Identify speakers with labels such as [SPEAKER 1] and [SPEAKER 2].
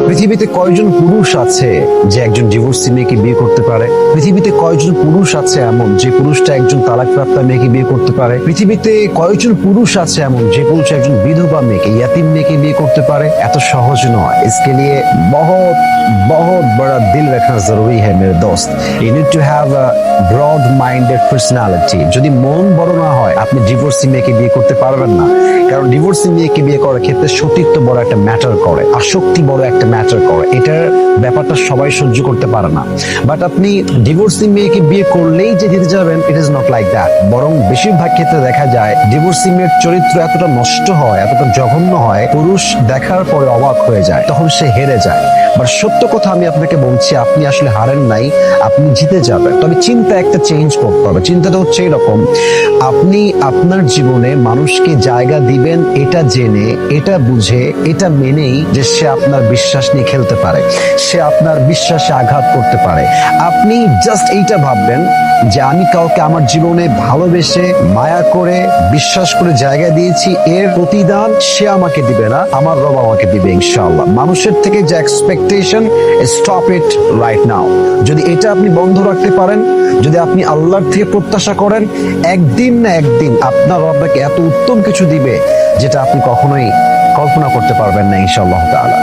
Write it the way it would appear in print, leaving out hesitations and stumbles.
[SPEAKER 1] পৃথিবীতে কয়জন পুরুষ আছে যে একজন ডিভোর্সি মেয়েকে বিয়ে করতে পারে? পৃথিবীতে কয়জন পুরুষ আছে এমন যে পুরুষটা একজন তালাকপ্রাপ্ত মেয়েকে বিয়ে করতে পারে? পৃথিবীতে কয়জন পুরুষ আছে এমন যে পুরুষ একজন বিধবা মেয়েকে, ইয়াতিম মেয়েকে বিয়ে করতে পারে? এত সহজ নয়। इसके लिए बहुत बहुत बड़ा दिल रखना जरूरी है मेरे दोस्त। You need to have a broad minded personality। যদি মন বড় না হয় আপনি ডিভোর্সি মেয়েকে বিয়ে করতে পারবেন না, কারণ ডিভোর্সি মেয়েকে বিয়ে করার ক্ষেত্রে সতীত্ব বড় একটা ম্যাটার করে, আসক্তি বড় একটা ম্যাটার করে। এটার ব্যাপারটা সবাই সহ্য করতে পারে না। বাট আপনি ডিভোর্সি মেয়েকে বিয়ে করলেই যে দিতে যাবেন, it is not like that. বরং বেশিরভাগ ক্ষেত্রে দেখা যায় ডিভোর্সি মেয়ের চরিত্র এতটা নষ্ট হয়, এতটা জঘন্য হয়, পুরুষ দেখার পরে অবাক হয়ে যায়, তখন সে হেরে যায়। বাট সত্য কথা আমি আপনাকে বলছি, আপনি আসলে হারেন নাই, আপনি জিতে যাবেন। তবে চিন্তা একটা চেঞ্জ করতে হবে। চিন্তাটা হচ্ছে এরকম, আপনি আপনার জীবনে মানুষকে জায়গা দিবেন এটা জেনে, এটা বুঝে, এটা মেনেই যে সে আপনার বিশ্বাস নিয়ে খেলতে পারে, সে আপনার বিশ্বাসে আঘাত করতে পারে। আপনি জাস্ট এইটা ভাববেন যে আমি কাউকে আমার জীবনে ভালোবেসে, মায়া করে, বিশ্বাস করে জায়গা দিয়েছি, এর প্রতিদান সে আমাকে দিবে না, আমার রব আমাকে দিবে ইনশাআল্লাহ। মানুষের থেকে যে expectation, stop it right now. যদি এটা আপনি বন্ধ রাখতে পারেন, যদি আপনি আল্লাহর থেকে প্রত্যাশা করেন, একদিন না একদিন আপনার রব আপনাকে এত উত্তম কিছু দিবে যেটা আপনি কখনোই কল্পনা করতে পারবেন না ইনশাআল্লাহ তাআলা।